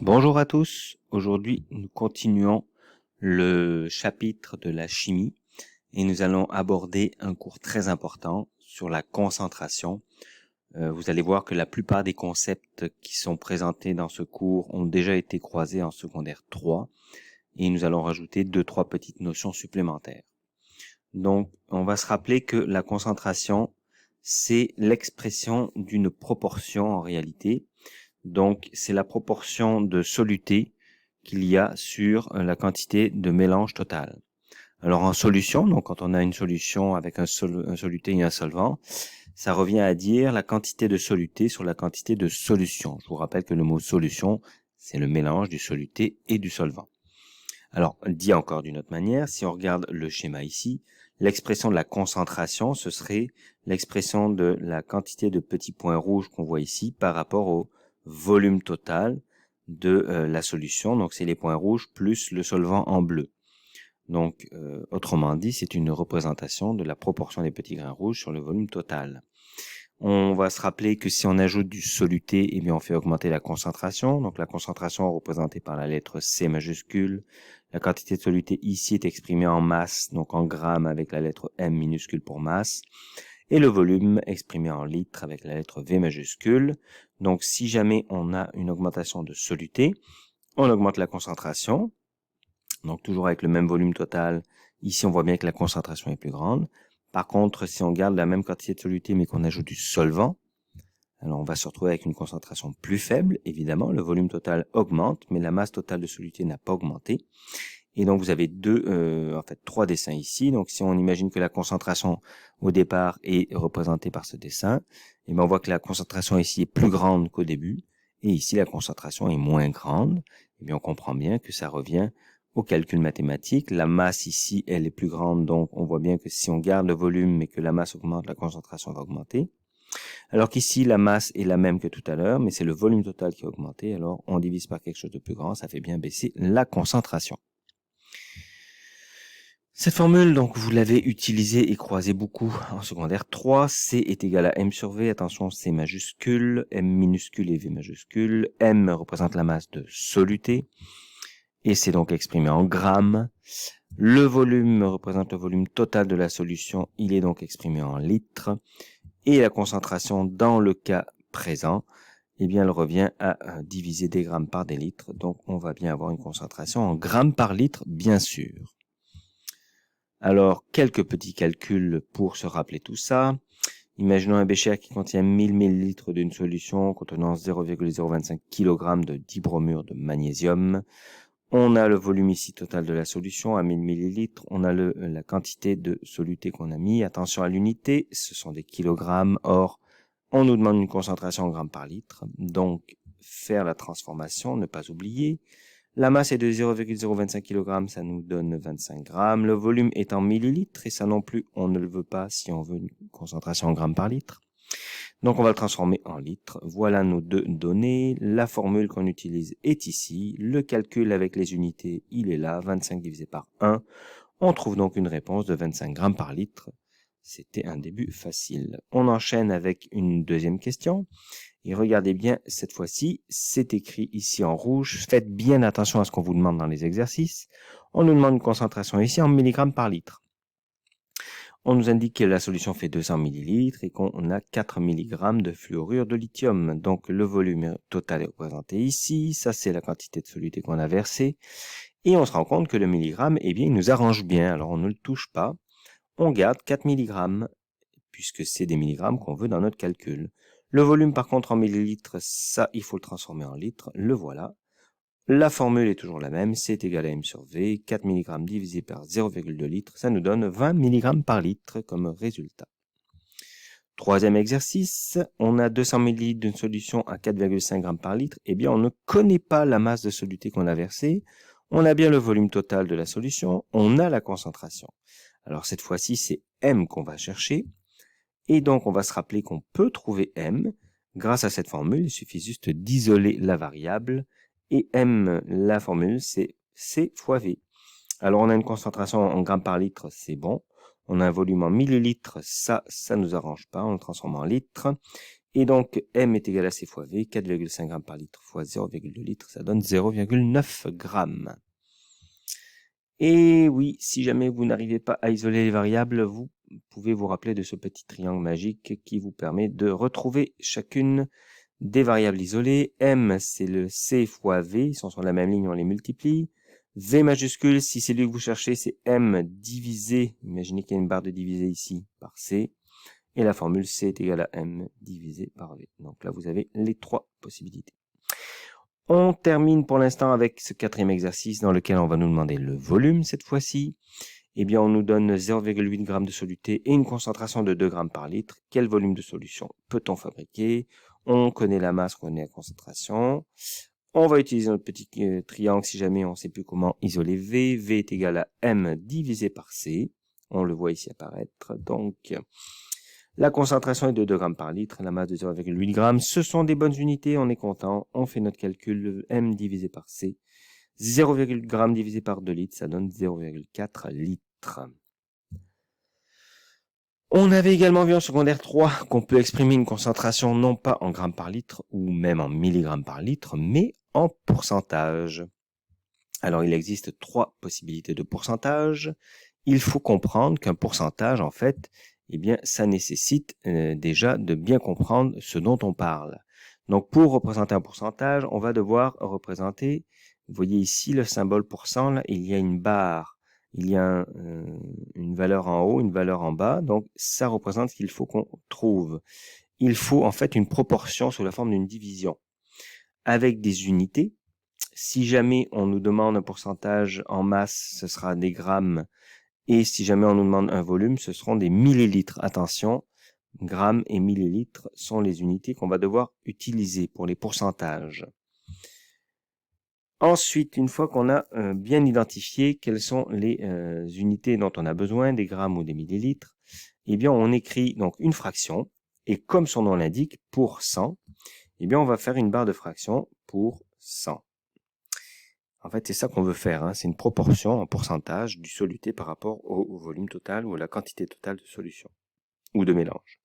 Bonjour à tous, aujourd'hui nous continuons le chapitre de la chimie et nous allons aborder un cours très important sur la concentration. Vous allez voir que la plupart des concepts qui sont présentés dans ce cours ont déjà été croisés en secondaire 3 et nous allons rajouter 2-3 petites notions supplémentaires. Donc on va se rappeler que la concentration c'est l'expression d'une proportion en réalité. Donc, c'est la proportion de soluté qu'il y a sur la quantité de mélange total. Alors, en solution, donc quand on a une solution avec un soluté et un solvant, ça revient à dire la quantité de soluté sur la quantité de solution. Je vous rappelle que le mot solution, c'est le mélange du soluté et du solvant. Alors, dit encore d'une autre manière, si on regarde le schéma ici, l'expression de la concentration, ce serait l'expression de la quantité de petits points rouges qu'on voit ici par rapport au volume total de la solution. Donc, c'est les points rouges plus le solvant en bleu. Donc, autrement dit, c'est une représentation de la proportion des petits grains rouges sur le volume total. On va se rappeler que si on ajoute du soluté, eh bien, on fait augmenter la concentration. Donc, la concentration est représentée par la lettre C majuscule. La quantité de soluté ici est exprimée en masse, donc en grammes avec la lettre M minuscule pour masse. Et le volume exprimé en litres avec la lettre V majuscule. Donc, si jamais on a une augmentation de soluté, on augmente la concentration. Donc, toujours avec le même volume total. Ici, on voit bien que la concentration est plus grande. Par contre, si on garde la même quantité de soluté mais qu'on ajoute du solvant, alors on va se retrouver avec une concentration plus faible. Évidemment, le volume total augmente, mais la masse totale de soluté n'a pas augmenté. Et donc vous avez trois dessins ici. Donc si on imagine que la concentration au départ est représentée par ce dessin, et bien on voit que la concentration ici est plus grande qu'au début, et ici la concentration est moins grande. Et bien on comprend bien que ça revient au calcul mathématique. La masse ici, elle est plus grande, donc on voit bien que si on garde le volume mais que la masse augmente, la concentration va augmenter. Alors qu'ici, la masse est la même que tout à l'heure, mais c'est le volume total qui a augmenté. Alors on divise par quelque chose de plus grand, ça fait bien baisser la concentration. Cette formule, donc, vous l'avez utilisée et croisée beaucoup en secondaire 3. C est égal à M sur V. Attention, C majuscule, M minuscule et V majuscule. M représente la masse de soluté. Et c'est donc exprimé en grammes. Le volume représente le volume total de la solution. Il est donc exprimé en litres. Et la concentration dans le cas présent, eh bien, elle revient à diviser des grammes par des litres. Donc, on va bien avoir une concentration en grammes par litre, bien sûr. Alors, quelques petits calculs pour se rappeler tout ça. Imaginons un bécher qui contient 1000 ml d'une solution contenant 0,025 kg de dibromure de magnésium. On a le volume ici total de la solution à 1000 ml. On a la quantité de soluté qu'on a mis. Attention à l'unité, ce sont des kilogrammes. Or, on nous demande une concentration en grammes par litre. Donc, faire la transformation, ne pas oublier. La masse est de 0,025 kg, ça nous donne 25 grammes. Le volume est en millilitres et ça non plus, on ne le veut pas si on veut une concentration en grammes par litre. Donc on va le transformer en litres. Voilà nos deux données. La formule qu'on utilise est ici. Le calcul avec les unités, il est là, 25 divisé par 1. On trouve donc une réponse de 25 grammes par litre. C'était un début facile. On enchaîne avec une deuxième question. Et regardez bien, cette fois-ci, c'est écrit ici en rouge. Faites bien attention à ce qu'on vous demande dans les exercices. On nous demande une concentration ici en milligrammes par litre. On nous indique que la solution fait 200 ml et qu'on a 4 mg de fluorure de lithium. Donc le volume total est représenté ici. Ça, c'est la quantité de soluté qu'on a versée. Et on se rend compte que le milligramme, eh bien, il nous arrange bien. Alors on ne le touche pas. On garde 4 mg, puisque c'est des milligrammes qu'on veut dans notre calcul. Le volume, par contre, en millilitres, ça, il faut le transformer en litres. Le voilà. La formule est toujours la même, C est égal à M sur V, 4 mg divisé par 0,2 litres, ça nous donne 20 mg par litre comme résultat. Troisième exercice, on a 200 ml d'une solution à 4,5 g par litre, eh bien on ne connaît pas la masse de soluté qu'on a versée, on a bien le volume total de la solution, on a la concentration. Alors cette fois-ci, c'est M qu'on va chercher, et donc on va se rappeler qu'on peut trouver M. Grâce à cette formule, il suffit juste d'isoler la variable, et M, la formule, c'est C fois V. Alors, on a une concentration en grammes par litre, c'est bon. On a un volume en millilitres, ça nous arrange pas, on le transforme en litres. Et donc, M est égal à C fois V, 4,5 grammes par litre fois 0,2 litres, ça donne 0,9 grammes. Et oui, si jamais vous n'arrivez pas à isoler les variables, vous pouvez vous rappeler de ce petit triangle magique qui vous permet de retrouver chacune des variables isolées. M, c'est le C fois V, ils sont sur la même ligne, on les multiplie. V majuscule, si c'est lui que vous cherchez, c'est M divisé, imaginez qu'il y a une barre de divisé ici, par C. Et la formule C est égale à M divisé par V. Donc là, vous avez les trois possibilités. On termine pour l'instant avec ce quatrième exercice dans lequel on va nous demander le volume cette fois-ci. Eh bien, on nous donne 0,8 g de soluté et une concentration de 2 g par litre. Quel volume de solution peut-on fabriquer? On connaît la masse, on connaît la concentration. On va utiliser notre petit triangle si jamais on ne sait plus comment isoler V. V est égal à M divisé par C. On le voit ici apparaître. Donc, la concentration est de 2 g par litre, la masse de 0,8 g. Ce sont des bonnes unités, on est content. On fait notre calcul, M divisé par C. 0,8 g divisé par 2 litres, ça donne 0,4 litres. On avait également vu en secondaire 3 qu'on peut exprimer une concentration non pas en grammes par litre ou même en milligrammes par litre, mais en pourcentage. Alors, il existe 3 possibilités de pourcentage. Il faut comprendre qu'un pourcentage, en fait, eh bien, ça nécessite déjà de bien comprendre ce dont on parle. Donc, pour représenter un pourcentage, on va devoir représenter, vous voyez ici le symbole pourcent, là, il y a une barre, il y a une valeur en haut, une valeur en bas, donc ça représente ce qu'il faut qu'on trouve. Il faut en fait une proportion sous la forme d'une division avec des unités. Si jamais on nous demande un pourcentage en masse, ce sera des grammes. Et si jamais on nous demande un volume, ce seront des millilitres. Attention, grammes et millilitres sont les unités qu'on va devoir utiliser pour les pourcentages. Ensuite, une fois qu'on a bien identifié quelles sont les unités dont on a besoin, des grammes ou des millilitres, eh bien on écrit donc une fraction. Et comme son nom l'indique, pour 100, eh bien on va faire une barre de fraction pour 100. En fait, c'est ça qu'on veut faire, hein. C'est une proportion en pourcentage du soluté par rapport au volume total ou à la quantité totale de solution ou de mélange.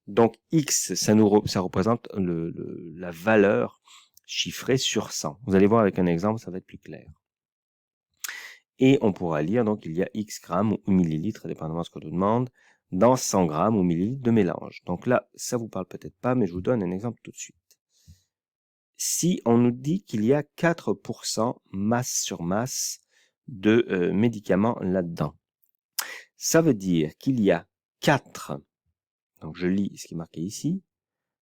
Donc, X, ça représente la valeur chiffrée sur 100. Vous allez voir avec un exemple, ça va être plus clair. Et on pourra lire, donc, il y a X grammes ou millilitres, dépendamment de ce qu'on nous demande, dans 100 grammes ou millilitres de mélange. Donc là, ça vous parle peut-être pas, mais je vous donne un exemple tout de suite. Si on nous dit qu'il y a 4% masse sur masse de médicaments là-dedans, ça veut dire qu'il y a 4, donc je lis ce qui est marqué ici,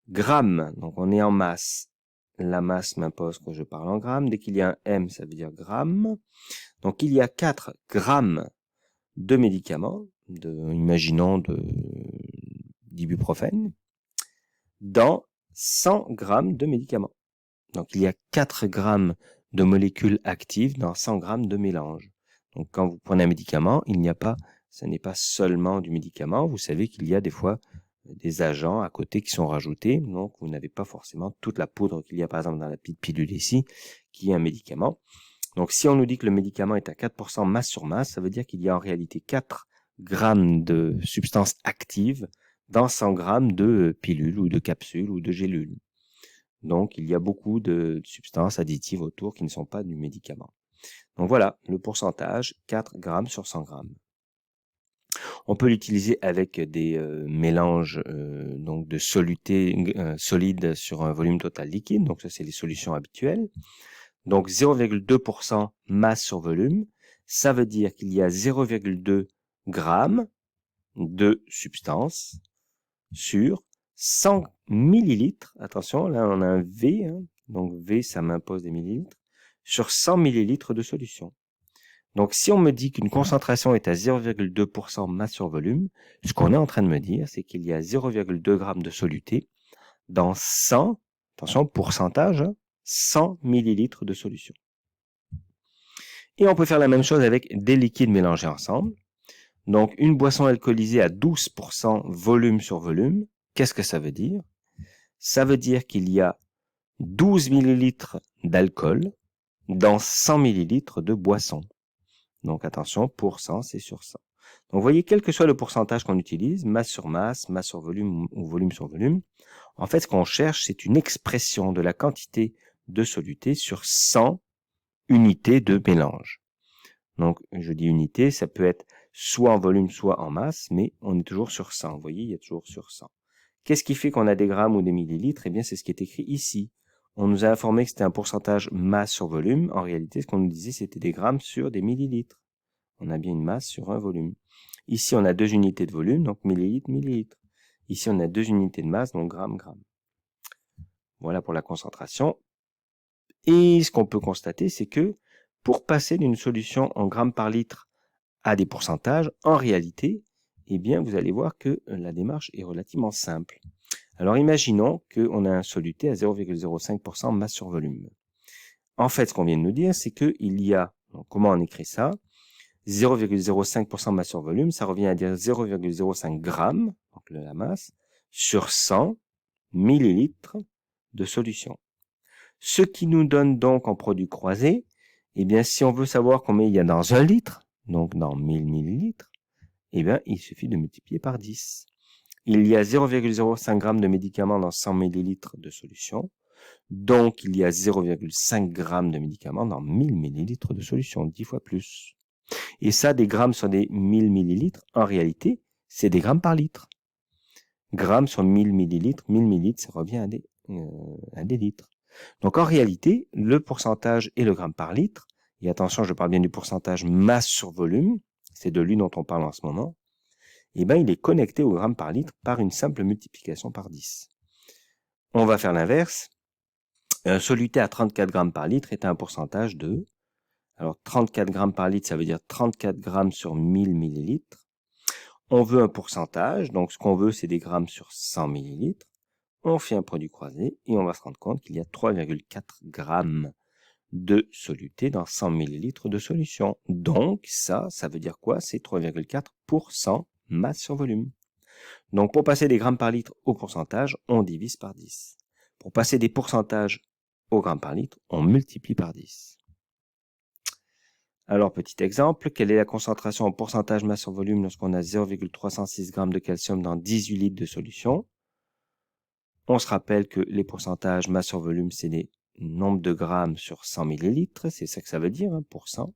grammes, donc on est en masse, la masse m'impose que je parle en grammes, dès qu'il y a un M, ça veut dire grammes, donc il y a 4 grammes de médicaments, imaginons d'ibuprofène, dans 100 grammes de médicaments. Donc, il y a 4 grammes de molécules actives dans 100 grammes de mélange. Donc, quand vous prenez un médicament, ce n'est pas seulement du médicament. Vous savez qu'il y a des fois des agents à côté qui sont rajoutés. Donc, vous n'avez pas forcément toute la poudre qu'il y a, par exemple, dans la petite pilule ici, qui est un médicament. Donc, si on nous dit que le médicament est à 4% masse sur masse, ça veut dire qu'il y a en réalité 4 grammes de substances actives dans 100 grammes de pilules ou de capsules ou de gélules. Donc, il y a beaucoup de substances additives autour qui ne sont pas du médicament. Donc voilà, le pourcentage, 4 grammes sur 100 grammes. On peut l'utiliser avec des mélanges donc de solutés solides sur un volume total liquide. Donc ça, c'est les solutions habituelles. Donc 0,2% masse sur volume. Ça veut dire qu'il y a 0,2 grammes de substance sur 100 millilitres, attention, là on a un V, hein, donc V ça m'impose des millilitres, sur 100 millilitres de solution. Donc si on me dit qu'une concentration est à 0,2% masse sur volume, ce qu'on est en train de me dire, c'est qu'il y a 0,2 g de soluté dans 100, attention, pourcentage, hein, 100 millilitres de solution. Et on peut faire la même chose avec des liquides mélangés ensemble. Donc une boisson alcoolisée à 12% volume sur volume, qu'est-ce que ça veut dire? Ça veut dire qu'il y a 12 millilitres d'alcool dans 100 millilitres de boisson. Donc attention, pour 100, c'est sur 100. Donc vous voyez, quel que soit le pourcentage qu'on utilise, masse sur volume ou volume sur volume, En fait, ce qu'on cherche, c'est une expression de la quantité de soluté sur 100 unités de mélange. Donc, je dis unité, ça peut être soit en volume, soit en masse, mais on est toujours sur 100. Vous voyez, il y a toujours sur 100. Qu'est-ce qui fait qu'on a des grammes ou des millilitres? Eh bien, c'est ce qui est écrit ici. On nous a informé que c'était un pourcentage masse sur volume. En réalité, ce qu'on nous disait, c'était des grammes sur des millilitres. On a bien une masse sur un volume. Ici, on a 2 unités de volume, donc millilitres, millilitres. Ici, on a 2 unités de masse, donc grammes, grammes. Voilà pour la concentration. Et ce qu'on peut constater, c'est que pour passer d'une solution en grammes par litre à des pourcentages, en réalité, eh bien, vous allez voir que la démarche est relativement simple. Alors, imaginons qu'on a un soluté à 0,05% masse sur volume. En fait, ce qu'on vient de nous dire, c'est qu'il y a, donc comment on écrit ça? 0,05% masse sur volume, ça revient à dire 0,05 grammes, donc la masse, sur 100 millilitres de solution. Ce qui nous donne donc en produit croisé, eh bien, si on veut savoir combien il y a dans 1 litre, donc dans 1000 millilitres, eh bien, il suffit de multiplier par 10. Il y a 0,05 g de médicaments dans 100 millilitres de solution, donc il y a 0,5 g de médicaments dans 1000 millilitres de solution, 10 fois plus. Et ça, des grammes sur des 1000 millilitres, en réalité, c'est des grammes par litre. Grammes sur 1000 millilitres, ça revient à des litres. Donc en réalité, le pourcentage et le gramme par litre, et attention, je parle bien du pourcentage masse sur volume, c'est de lui dont on parle en ce moment, eh bien il est connecté au gramme par litre par une simple multiplication par 10. On va faire l'inverse. Un soluté à 34 grammes par litre est à un pourcentage de... Alors 34 grammes par litre, ça veut dire 34 grammes sur 1000 millilitres. On veut un pourcentage, donc ce qu'on veut, c'est des grammes sur 100 millilitres. On fait un produit croisé et on va se rendre compte qu'il y a 3,4 grammes de soluté dans 100 millilitres de solution. Donc ça veut dire quoi? C'est 3,4% masse sur volume. Donc pour passer des grammes par litre au pourcentage, on divise par 10. Pour passer des pourcentages au gramme par litre, on multiplie par 10. Alors, petit exemple, quelle est la concentration en pourcentage masse sur volume lorsqu'on a 0,306 g de calcium dans 18 litres de solution? On se rappelle que les pourcentages masse sur volume, c'est des nombres de grammes sur 100 millilitres, c'est ça que ça veut dire, hein, pour 100.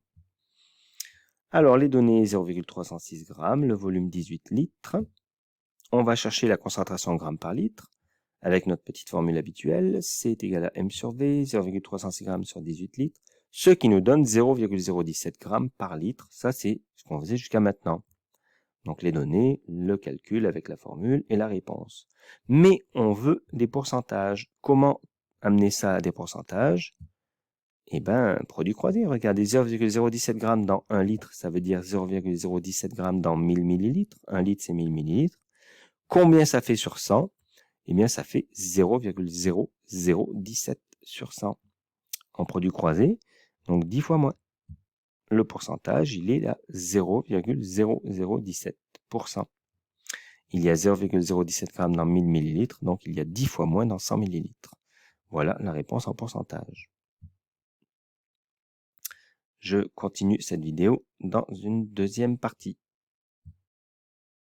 Alors, les données 0,306 g, le volume 18 litres. On va chercher la concentration en grammes par litre avec notre petite formule habituelle, C est égal à M sur V, 0,306 g sur 18 litres, ce qui nous donne 0,017 g par litre. Ça, c'est ce qu'on faisait jusqu'à maintenant. Donc les données, le calcul avec la formule et la réponse. Mais on veut des pourcentages. Comment amener ça à des pourcentages? Eh bien, produit croisé. Regardez, 0,017 g dans 1 litre, ça veut dire 0,017 g dans 1000 millilitres. 1 litre, c'est 1000 millilitres. Combien ça fait sur 100? Eh bien, ça fait 0,0017 sur 100 en produit croisé, donc 10 fois moins. Le pourcentage, il est à 0,0017%. Il y a 0,017 g dans 1000 millilitres, donc il y a 10 fois moins dans 100 millilitres. Voilà la réponse en pourcentage. Je continue cette vidéo dans une deuxième partie.